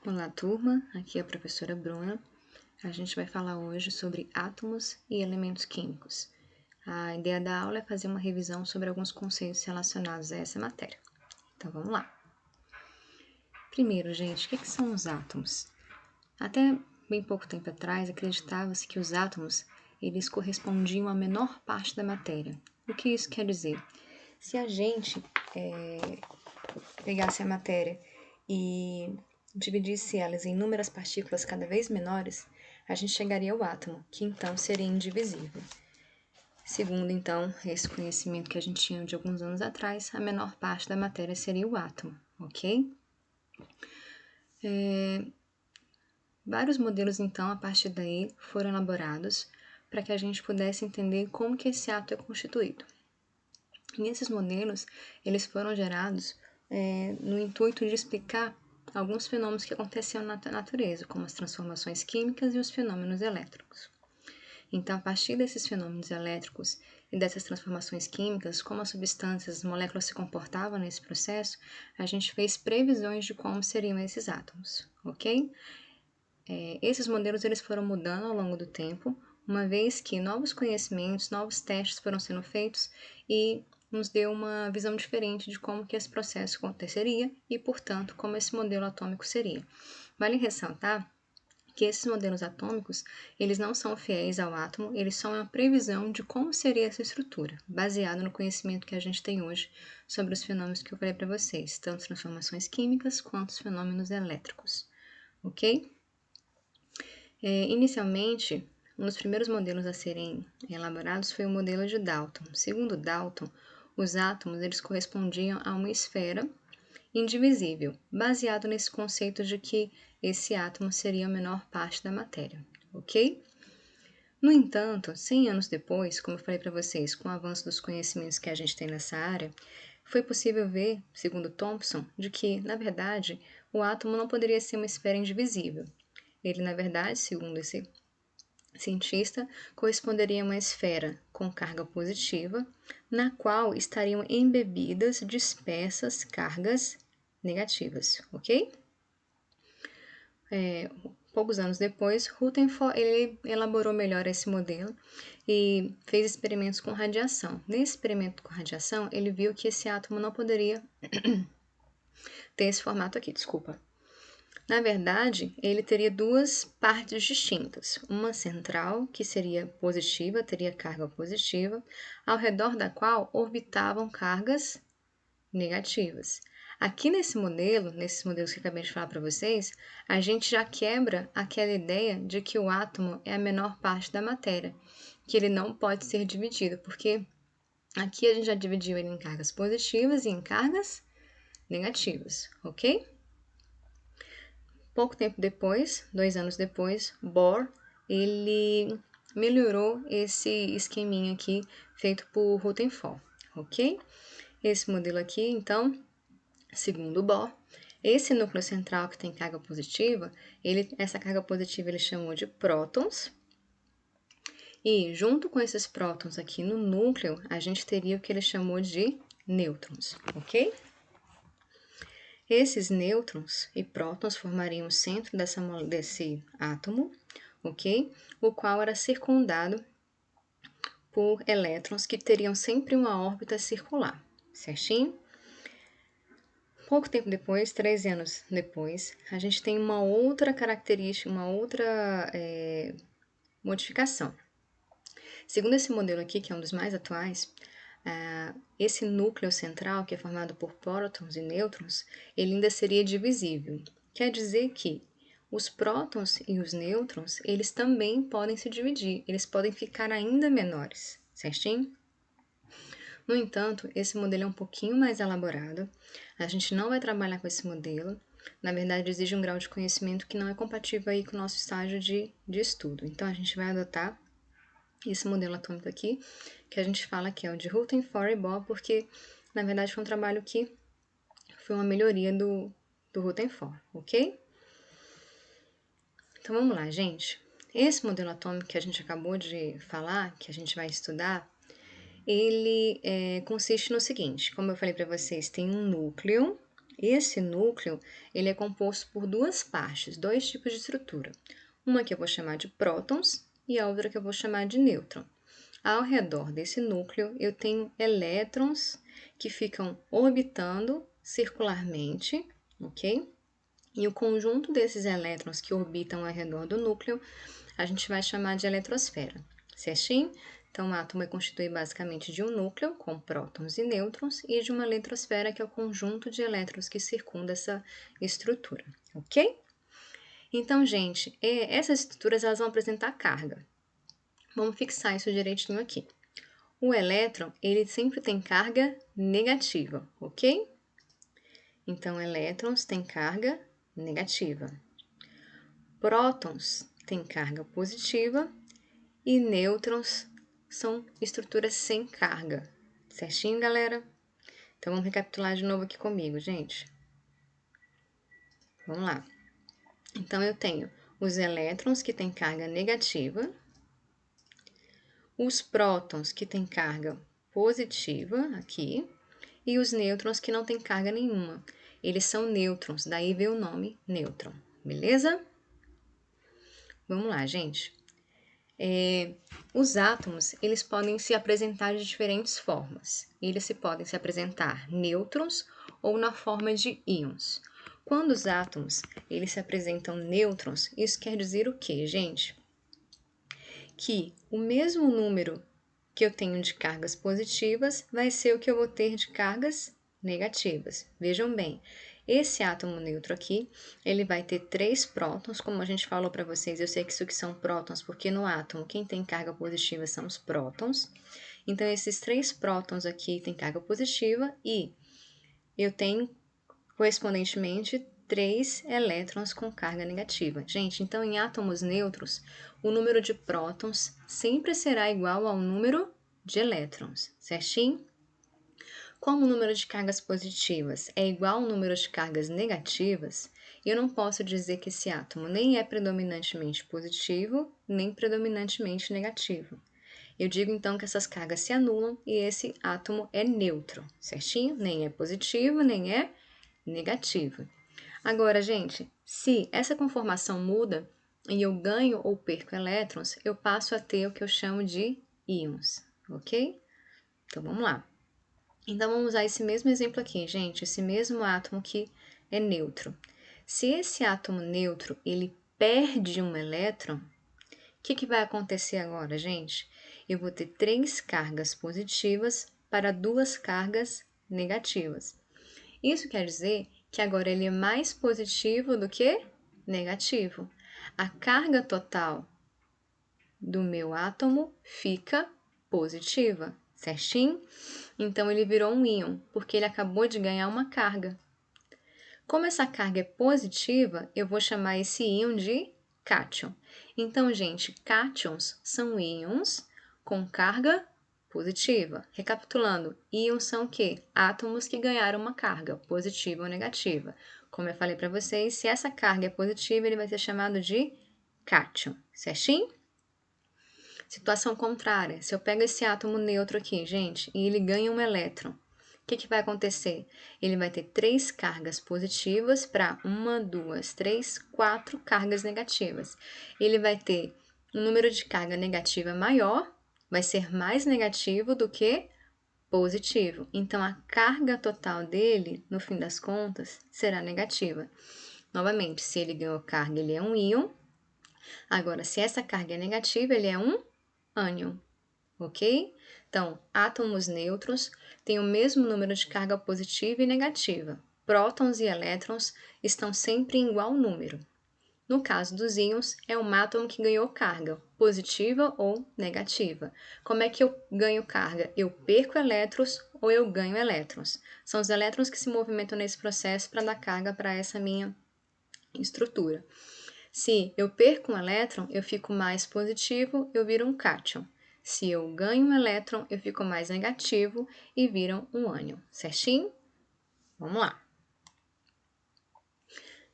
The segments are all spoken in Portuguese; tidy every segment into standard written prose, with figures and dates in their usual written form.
Olá, turma. Aqui é a professora Bruna. A gente vai falar hoje sobre átomos e elementos químicos. A ideia da aula é fazer uma revisão sobre alguns conceitos relacionados a essa matéria. Então, vamos lá. Primeiro, gente, o que são os átomos? Até bem pouco tempo atrás, acreditava-se que os átomos eles correspondiam à menor parte da matéria. O que isso quer dizer? Se a gente pegasse a matéria e dividisse elas em inúmeras partículas cada vez menores, a gente chegaria ao átomo, que então seria indivisível. Segundo, então, esse conhecimento que a gente tinha de alguns anos atrás, a menor parte da matéria seria o átomo, ok? Vários modelos, então, a partir daí, foram elaborados para que a gente pudesse entender como que esse átomo é constituído. E esses modelos, eles foram gerados no intuito de explicar alguns fenômenos que aconteciam na natureza, como as transformações químicas e os fenômenos elétricos. Então, a partir desses fenômenos elétricos e dessas transformações químicas, como as substâncias, as moléculas se comportavam nesse processo, a gente fez previsões de como seriam esses átomos, ok? Esses modelos eles foram mudando ao longo do tempo, uma vez que novos conhecimentos, novos testes foram sendo feitos e nos deu uma visão diferente de como que esse processo aconteceria e, portanto, como esse modelo atômico seria. Vale ressaltar que esses modelos atômicos, eles não são fiéis ao átomo, eles são uma previsão de como seria essa estrutura, baseado no conhecimento que a gente tem hoje sobre os fenômenos que eu falei para vocês, tanto transformações químicas quanto os fenômenos elétricos, ok? Inicialmente, um dos primeiros modelos a serem elaborados foi o modelo de Dalton. Segundo Dalton, os átomos eles correspondiam a uma esfera indivisível, baseado nesse conceito de que esse átomo seria a menor parte da matéria, ok? No entanto, 100 anos depois, como eu falei para vocês, com o avanço dos conhecimentos que a gente tem nessa área, foi possível ver, segundo Thomson, de que, na verdade, o átomo não poderia ser uma esfera indivisível. Ele, na verdade, segundo esse cientista, corresponderia a uma esfera com carga positiva, na qual estariam embebidas dispersas cargas negativas, ok? Poucos anos depois, Rutherford ele elaborou melhor esse modelo e fez experimentos com radiação. Nesse experimento com radiação, ele viu que esse átomo não poderia ter esse formato aqui, desculpa. Na verdade, ele teria duas partes distintas. Uma central, que seria positiva, teria carga positiva, ao redor da qual orbitavam cargas negativas. Aqui nesses modelos que eu acabei de falar para vocês, a gente já quebra aquela ideia de que o átomo é a menor parte da matéria, que ele não pode ser dividido, porque aqui a gente já dividiu ele em cargas positivas e em cargas negativas, ok? Pouco tempo depois, 2 anos depois, Bohr, ele melhorou esse esqueminha aqui feito por Rutherford, ok? Esse modelo aqui, então, segundo Bohr, esse núcleo central que tem carga positiva, essa carga positiva ele chamou de prótons, e junto com esses prótons aqui no núcleo, a gente teria o que ele chamou de nêutrons, ok? Esses nêutrons e prótons formariam o centro desse átomo, ok? O qual era circundado por elétrons que teriam sempre uma órbita circular, certinho? Pouco tempo depois, 13 anos depois, a gente tem uma outra característica, uma outra modificação. Segundo esse modelo aqui, que é um dos mais atuais, esse núcleo central, que é formado por prótons e nêutrons, ele ainda seria divisível. Quer dizer que os prótons e os nêutrons, eles também podem se dividir, eles podem ficar ainda menores, certinho? No entanto, esse modelo é um pouquinho mais elaborado, a gente não vai trabalhar com esse modelo, na verdade exige um grau de conhecimento que não é compatível aí com o nosso estágio de estudo. Então, a gente vai adotar esse modelo atômico aqui, que a gente fala que é o de Rutherford e Bohr, porque, na verdade, foi um trabalho que foi uma melhoria do Rutherford, ok? Então, vamos lá, gente. Esse modelo atômico que a gente acabou de falar, que a gente vai estudar, ele consiste no seguinte, como eu falei para vocês, tem um núcleo, Esse núcleo, ele é composto por duas partes, dois tipos de estrutura. Uma que eu vou chamar de prótons e a outra que eu vou chamar de nêutron. Ao redor desse núcleo, eu tenho elétrons que ficam orbitando circularmente, ok? E o conjunto desses elétrons que orbitam ao redor do núcleo, a gente vai chamar de eletrosfera, certinho? Então, o átomo é constituído basicamente de um núcleo, com prótons e nêutrons, e de uma eletrosfera, que é o conjunto de elétrons que circunda essa estrutura, ok? Então, gente, essas estruturas elas vão apresentar carga. Vamos fixar isso direitinho aqui. O elétron, ele sempre tem carga negativa, ok? Então, elétrons têm carga negativa. Prótons têm carga positiva e nêutrons são estruturas sem carga. Certinho, galera? Então, vamos recapitular de novo aqui comigo, gente. Vamos lá. Então, eu tenho os elétrons que têm carga negativa, os prótons que têm carga positiva, aqui, e os nêutrons que não têm carga nenhuma. Eles são nêutrons, daí veio o nome nêutron, beleza? Vamos lá, gente. Os átomos, eles podem se apresentar de diferentes formas. Eles podem se apresentar nêutrons ou na forma de íons. Quando os átomos, eles se apresentam nêutrons, isso quer dizer o quê, gente? Que o mesmo número que eu tenho de cargas positivas vai ser o que eu vou ter de cargas negativas. Vejam bem, esse átomo neutro aqui, ele vai ter 3 prótons, como a gente falou para vocês, eu sei que isso aqui são prótons, porque no átomo quem tem carga positiva são os prótons. Então, esses 3 prótons aqui têm carga positiva e eu tenho, correspondentemente, 3 elétrons com carga negativa. Gente, então em átomos neutros, o número de prótons sempre será igual ao número de elétrons, certinho? Como o número de cargas positivas é igual ao número de cargas negativas, eu não posso dizer que esse átomo nem é predominantemente positivo, nem predominantemente negativo. Eu digo então que essas cargas se anulam e esse átomo é neutro, certinho? Nem é positivo, nem é negativo. Agora, gente, se essa conformação muda e eu ganho ou perco elétrons, eu passo a ter o que eu chamo de íons, ok? Então, vamos lá. Então, vamos usar esse mesmo exemplo aqui, gente, esse mesmo átomo que é neutro. Se esse átomo neutro, ele perde um elétron, o que vai acontecer agora, gente? Eu vou ter 3 cargas positivas para 2 cargas negativas. Isso quer dizer que agora ele é mais positivo do que negativo. A carga total do meu átomo fica positiva, certinho? Então, ele virou um íon, porque ele acabou de ganhar uma carga. Como essa carga é positiva, eu vou chamar esse íon de cátion. Então, gente, cátions são íons com carga positiva. Recapitulando, íons são o quê? Átomos que ganharam uma carga, positiva ou negativa. Como eu falei para vocês, se essa carga é positiva, ele vai ser chamado de cátion, certinho? Situação contrária, se eu pego esse átomo neutro aqui, gente, e ele ganha um elétron, o que vai acontecer? Ele vai ter 3 cargas positivas para 1, 2, 3, 4 cargas negativas. Ele vai ter um número de carga negativa maior, vai ser mais negativo do que positivo. Então, a carga total dele, no fim das contas, será negativa. Novamente, se ele ganhou carga, ele é um íon. Agora, se essa carga é negativa, ele é um ânion, ok? Então, átomos neutros têm o mesmo número de carga positiva e negativa. Prótons e elétrons estão sempre em igual número. No caso dos íons, é um átomo que ganhou carga, positiva ou negativa. Como é que eu ganho carga? Eu perco elétrons ou eu ganho elétrons? São os elétrons que se movimentam nesse processo para dar carga para essa minha estrutura. Se eu perco um elétron, eu fico mais positivo, eu viro um cátion. Se eu ganho um elétron, eu fico mais negativo e viram um ânion, certinho? Vamos lá.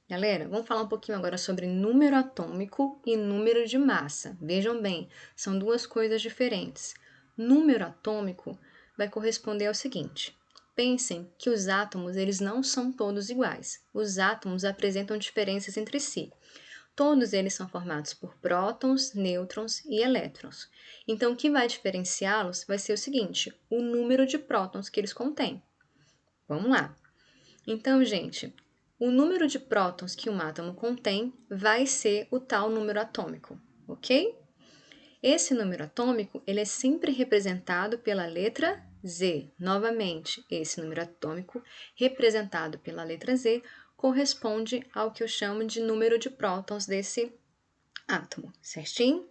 Galera, vamos falar um pouquinho agora sobre número atômico e número de massa. Vejam bem, são duas coisas diferentes. Número atômico vai corresponder ao seguinte: Pensem que os átomos eles não são todos iguais. Os átomos apresentam diferenças entre si. Todos eles são formados por prótons, nêutrons e elétrons. Então, o que vai diferenciá-los vai ser o seguinte, o número de prótons que eles contêm. Vamos lá. Então, gente, o número de prótons que um átomo contém vai ser o tal número atômico, ok? Esse número atômico ele é sempre representado pela letra Z. Novamente, esse número atômico representado pela letra Z corresponde ao que eu chamo de número de prótons desse átomo, certinho?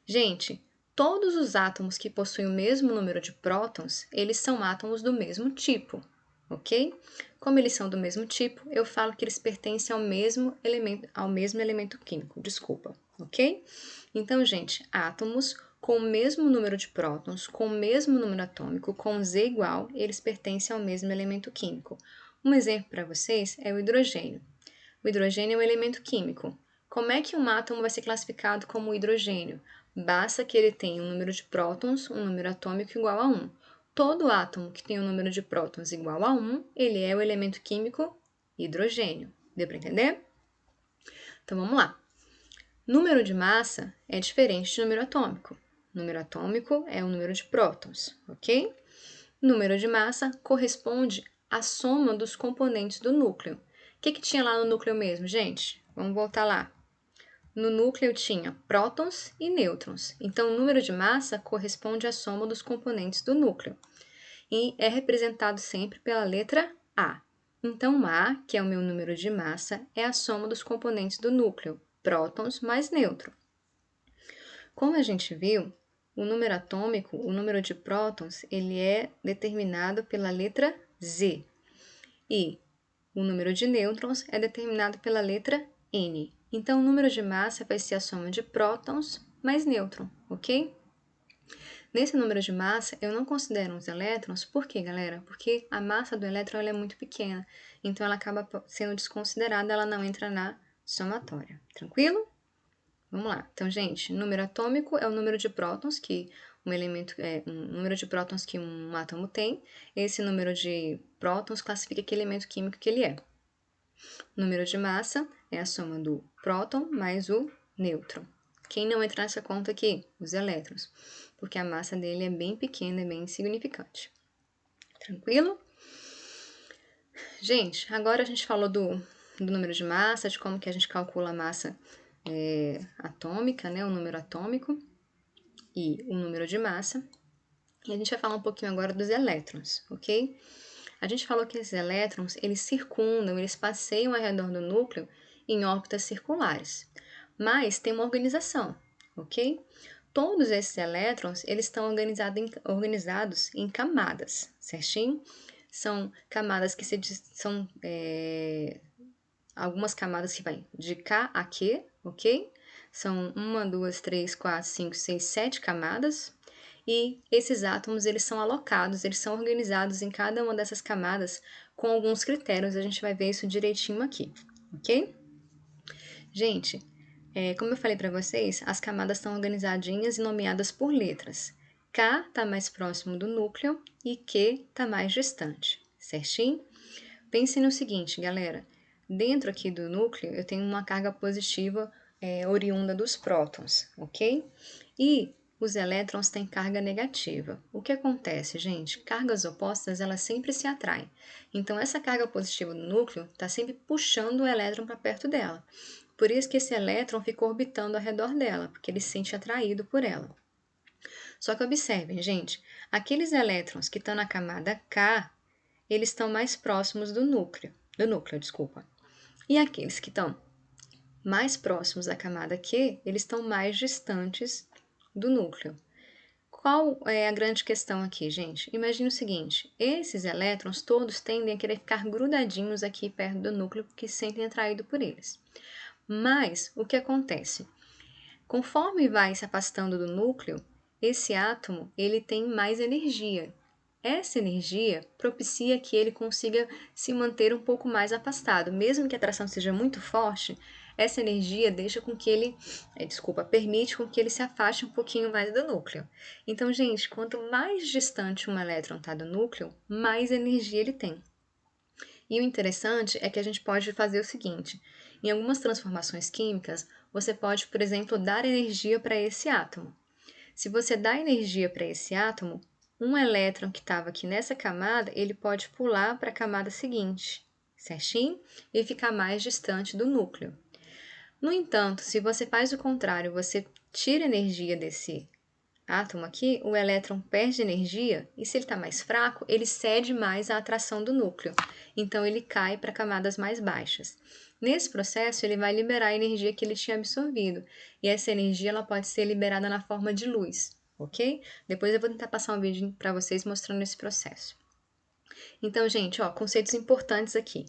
Gente, todos os átomos que possuem o mesmo número de prótons, eles são átomos do mesmo tipo, ok? Como eles são do mesmo tipo, eu falo que eles pertencem ao mesmo elemento químico, desculpa, ok? Então, gente, átomos com o mesmo número de prótons, com o mesmo número atômico, com Z igual, eles pertencem ao mesmo elemento químico. Um exemplo para vocês é o hidrogênio. O hidrogênio é um elemento químico. Como é que um átomo vai ser classificado como hidrogênio? Basta que ele tenha um número de prótons, um número atômico igual a 1. Todo átomo que tem um número de prótons igual a 1, ele é o elemento químico hidrogênio. Deu para entender? Então vamos lá. Número de massa é diferente de número atômico. Número atômico é o número de prótons, ok? Número de massa corresponde à soma dos componentes do núcleo. O que tinha lá no núcleo mesmo, gente? Vamos voltar lá. No núcleo tinha prótons e nêutrons. Então, o número de massa corresponde à soma dos componentes do núcleo. E é representado sempre pela letra A. Então, A, que é o meu número de massa, é a soma dos componentes do núcleo, prótons mais nêutron. Como a gente viu, o número atômico, o número de prótons, ele é determinado pela letra Z. E o número de nêutrons é determinado pela letra N. Então, o número de massa vai ser a soma de prótons mais nêutron, ok? Nesse número de massa, eu não considero os elétrons, por quê, galera? Porque a massa do elétron ela é muito pequena, então ela acaba sendo desconsiderada, ela não entra na somatória. Tranquilo? Vamos lá. Então, gente, número atômico é o número de prótons que número de prótons que um átomo tem. Esse número de prótons classifica que elemento químico que ele é. Número de massa é a soma do próton mais o nêutron. Quem não entra nessa conta aqui? Os elétrons, porque a massa dele é bem pequena, é bem insignificante. Tranquilo? Gente, agora a gente falou do número de massa, de como que a gente calcula a massa atômica, né, o número atômico e o número de massa. E a gente vai falar um pouquinho agora dos elétrons, ok? A gente falou que esses elétrons, eles circundam, eles passeiam ao redor do núcleo em órbitas circulares, mas tem uma organização, ok? Todos esses elétrons, eles estão organizados em camadas, certinho? São camadas que são algumas camadas que vai de K a Q, ok? São 1, 2, 3, 4, 5, 6, 7 camadas. E esses átomos, eles são alocados, eles são organizados em cada uma dessas camadas com alguns critérios. A gente vai ver isso direitinho aqui, ok? Gente, como eu falei para vocês, as camadas estão organizadinhas e nomeadas por letras. K está mais próximo do núcleo e Q está mais distante, certinho? Pensem no seguinte, galera. Dentro aqui do núcleo, eu tenho uma carga positiva oriunda dos prótons, ok? E os elétrons têm carga negativa. O que acontece, gente? Cargas opostas, elas sempre se atraem. Então, essa carga positiva do núcleo está sempre puxando o elétron para perto dela. Por isso que esse elétron fica orbitando ao redor dela, porque ele se sente atraído por ela. Só que observem, gente, aqueles elétrons que estão na camada K, eles estão mais próximos do núcleo, desculpa. E aqueles que estão mais próximos da camada Q, eles estão mais distantes do núcleo. Qual é a grande questão aqui, gente? Imagine o seguinte, esses elétrons todos tendem a querer ficar grudadinhos aqui perto do núcleo porque se sentem atraídos por eles. Mas, o que acontece? Conforme vai se afastando do núcleo, esse átomo ele tem mais energia. Essa energia propicia que ele consiga se manter um pouco mais afastado. Mesmo que a atração seja muito forte, essa energia deixa com que ele, permite com que ele se afaste um pouquinho mais do núcleo. Então, gente, quanto mais distante um elétron está do núcleo, mais energia ele tem. E o interessante é que a gente pode fazer o seguinte: em algumas transformações químicas, você pode, por exemplo, dar energia para esse átomo. Se você dá energia para esse átomo, um elétron que estava aqui nessa camada, ele pode pular para a camada seguinte, certinho? E ficar mais distante do núcleo. No entanto, se você faz o contrário, você tira energia desse átomo aqui, o elétron perde energia e se ele está mais fraco, ele cede mais à atração do núcleo. Então, ele cai para camadas mais baixas. Nesse processo, ele vai liberar a energia que ele tinha absorvido. E essa energia ela pode ser liberada na forma de luz, ok? Depois eu vou tentar passar um vídeo para vocês mostrando esse processo. Então, gente, conceitos importantes aqui.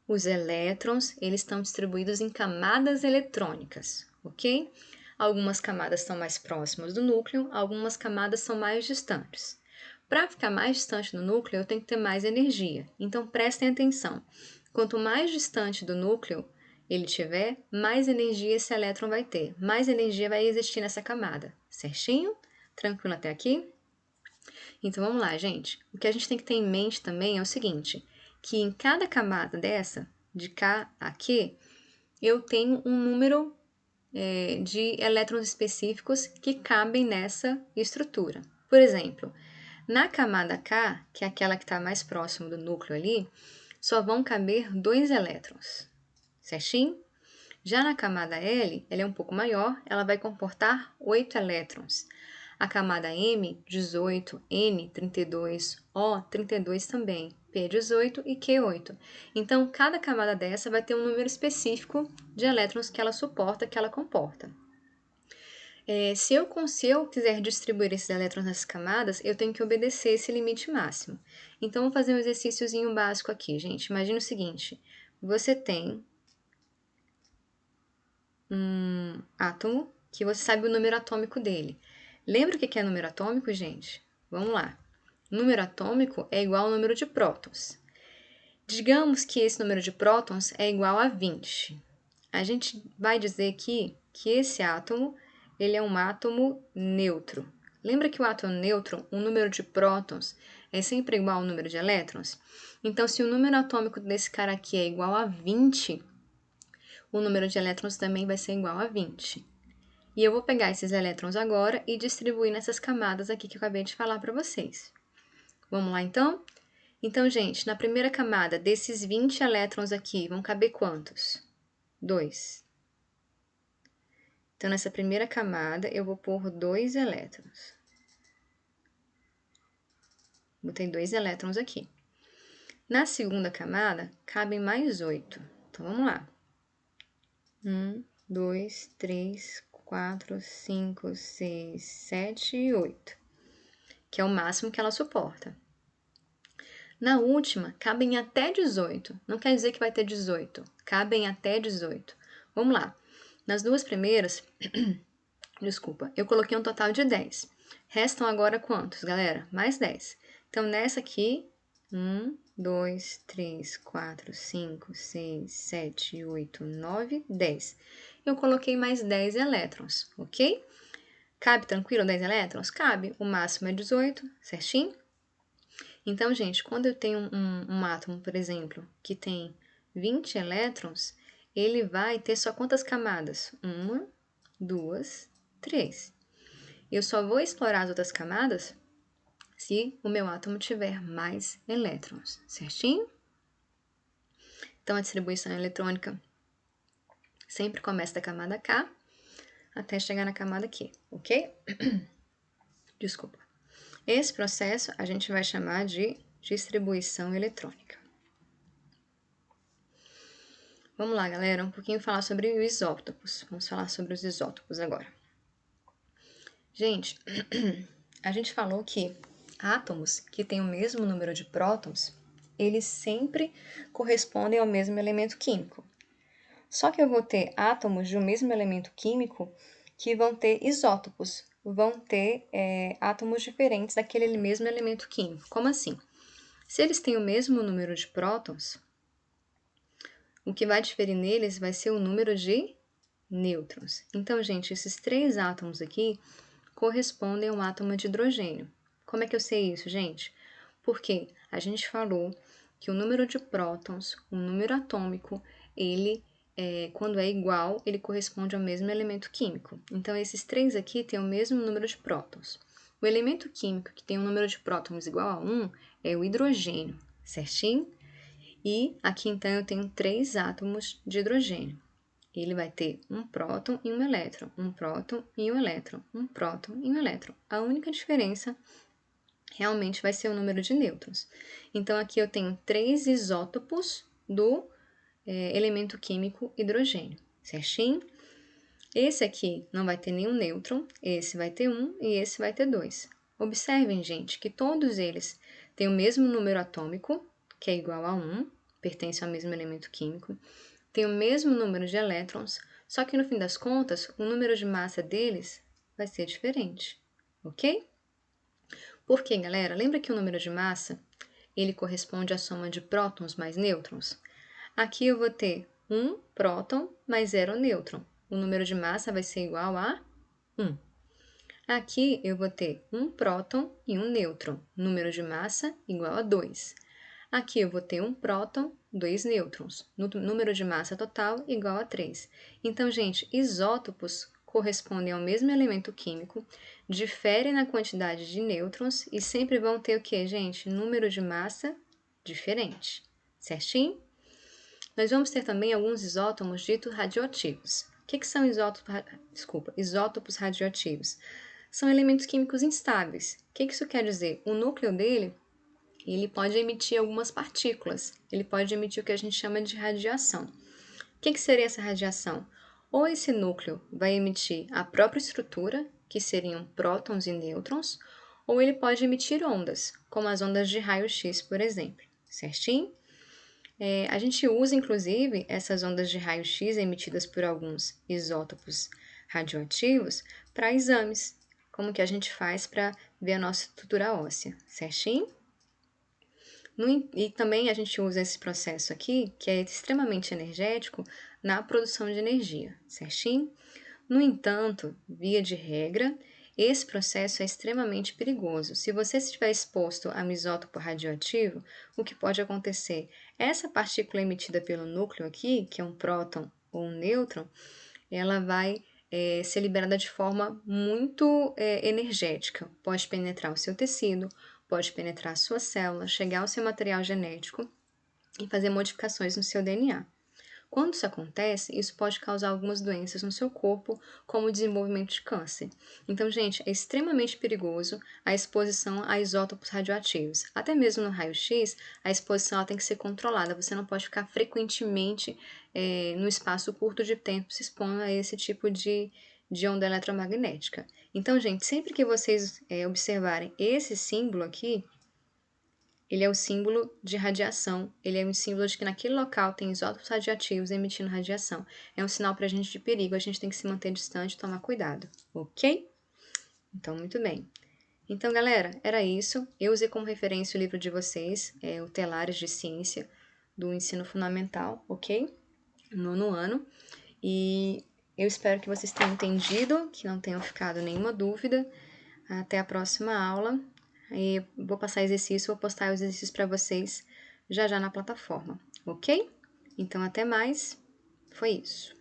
Os elétrons, eles estão distribuídos em camadas eletrônicas, ok? Algumas camadas estão mais próximas do núcleo, algumas camadas são mais distantes. Para ficar mais distante do núcleo, eu tenho que ter mais energia. Então, prestem atenção. Quanto mais distante do núcleo ele tiver, mais energia esse elétron vai ter. Mais energia vai existir nessa camada. Certinho? Tranquilo até aqui? Então, vamos lá, gente. O que a gente tem que ter em mente também é o seguinte, que em cada camada dessa, de K a Q, eu tenho um número de elétrons específicos que cabem nessa estrutura. Por exemplo, na camada K, que é aquela que está mais próximo do núcleo ali, só vão caber 2 elétrons, certinho? Já na camada L, ela é um pouco maior, ela vai comportar 8 elétrons. A camada M, 18, N, 32, O, 32 também, P, 18 e Q, 8. Então, cada camada dessa vai ter um número específico de elétrons que ela suporta, que ela comporta. Se eu quiser distribuir esses elétrons nessas camadas, eu tenho que obedecer esse limite máximo. Então, vou fazer um exercíciozinho básico aqui, gente. Imagina o seguinte, você tem um átomo que você sabe o número atômico dele. Lembra o que é número atômico, gente? Vamos lá. Número atômico é igual ao número de prótons. Digamos que esse número de prótons é igual a 20. A gente vai dizer aqui que esse átomo ele é um átomo neutro. Lembra que o átomo neutro, o número de prótons, é sempre igual ao número de elétrons? Então, se o número atômico desse cara aqui é igual a 20, o número de elétrons também vai ser igual a 20. E eu vou pegar esses elétrons agora e distribuir nessas camadas aqui que eu acabei de falar para vocês. Vamos lá, então? Então, gente, na primeira camada, desses 20 elétrons aqui, vão caber quantos? 2. Então, nessa primeira camada, eu vou pôr 2 elétrons. Botei 2 elétrons aqui. Na segunda camada, cabem mais 8. Então, vamos lá. 1, 2, 3, 4, 5, 6, 7 e 8, que é o máximo que ela suporta. Na última, cabem até 18. Não quer dizer que vai ter 18. Cabem até 18. Vamos lá. Nas duas primeiras, desculpa, eu coloquei um total de 10. Restam agora quantos, galera? Mais 10. Então, nessa aqui, 1, 2, 3, 4, 5, 6, 7, 8, 9, 10. Eu coloquei mais 10 elétrons, ok? Cabe tranquilo 10 elétrons? Cabe. O máximo é 18, certinho? Então, gente, quando eu tenho um átomo, por exemplo, que tem 20 elétrons, ele vai ter só quantas camadas? 1, 2, 3. Eu só vou explorar as outras camadas se o meu átomo tiver mais elétrons, certinho? Então, a distribuição eletrônica sempre começa da camada K até chegar na camada Q, ok? Desculpa. Esse processo a gente vai chamar de distribuição eletrônica. Vamos lá, galera, um pouquinho falar sobre os isótopos. Vamos falar sobre os isótopos agora. Gente, a gente falou que átomos que têm o mesmo número de prótons, eles sempre correspondem ao mesmo elemento químico. Só que eu vou ter átomos de um mesmo elemento químico que vão ter isótopos, vão ter átomos diferentes daquele mesmo elemento químico. Como assim? Se eles têm o mesmo número de prótons, O que vai diferir neles vai ser o número de nêutrons. Então, gente, esses 3 átomos aqui correspondem a um átomo de hidrogênio. Como é que eu sei isso, gente? Porque a gente falou que o número de prótons, o número atômico, ele, quando é igual, ele corresponde ao mesmo elemento químico. Então, esses 3 aqui têm o mesmo número de prótons. O elemento químico que tem um número de prótons igual a 1 é o hidrogênio, certinho? E aqui, então, eu tenho 3 átomos de hidrogênio. Ele vai ter um próton e um elétron, um próton e um elétron, um próton e um elétron. A única diferença realmente vai ser o número de nêutrons. Então, aqui eu tenho 3 isótopos do elemento químico hidrogênio, certinho? Esse aqui não vai ter nenhum nêutron, esse vai ter 1 e esse vai ter 2. Observem, gente, que todos eles têm o mesmo número atômico, que é igual a 1, pertence ao mesmo elemento químico, tem o mesmo número de elétrons, só que no fim das contas, o número de massa deles vai ser diferente, ok? Por quê, galera? Lembra que o número de massa, ele corresponde à soma de prótons mais nêutrons? Aqui eu vou ter 1 próton mais 0 nêutron. O número de massa vai ser igual a 1. Aqui eu vou ter 1 próton e 1 nêutron. Número de massa igual a 2. Aqui eu vou ter 1 próton, 2 nêutrons. Número de massa total igual a 3. Então, gente, isótopos correspondem ao mesmo elemento químico, diferem na quantidade de nêutrons e sempre vão ter o que, gente? Número de massa diferente. Certinho? Nós vamos ter também alguns isótopos ditos radioativos. O que são isótopos radioativos? São elementos químicos instáveis. O que isso quer dizer? O núcleo dele ele pode emitir algumas partículas, ele pode emitir o que a gente chama de radiação. O que seria essa radiação? Ou esse núcleo vai emitir a própria estrutura, que seriam prótons e nêutrons, ou ele pode emitir ondas, como as ondas de raio-x, por exemplo, certinho? A gente usa, inclusive, essas ondas de raio-x emitidas por alguns isótopos radioativos para exames, como que a gente faz para ver a nossa estrutura óssea, certinho? E também a gente usa esse processo aqui, que é extremamente energético, na produção de energia, certinho? No entanto, via de regra, esse processo é extremamente perigoso. Se você estiver exposto a um isótopo radioativo, o que pode acontecer? Essa partícula emitida pelo núcleo aqui, que é um próton ou um nêutron, ela vai ser liberada de forma muito energética. Pode penetrar o seu tecido, pode penetrar a sua célula, chegar ao seu material genético e fazer modificações no seu DNA. Quando isso acontece, isso pode causar algumas doenças no seu corpo, como o desenvolvimento de câncer. Então, gente, é extremamente perigoso a exposição a isótopos radioativos. Até mesmo no raio-x, a exposição tem que ser controlada. Você não pode ficar frequentemente, no espaço curto de tempo, se expondo a esse tipo de onda eletromagnética. Então, gente, sempre que vocês observarem esse símbolo aqui, ele é o símbolo de radiação, ele é um símbolo de que naquele local tem isótopos radioativos emitindo radiação. É um sinal para a gente de perigo, a gente tem que se manter distante e tomar cuidado, ok? Então, muito bem. Então, galera, era isso. Eu usei como referência o livro de vocês, o Telares de Ciência, do Ensino Fundamental, ok? 9º ano. E eu espero que vocês tenham entendido, que não tenham ficado nenhuma dúvida. Até a próxima aula. E vou passar exercício, vou postar os exercícios para vocês já na plataforma, ok? Então, até mais. Foi isso.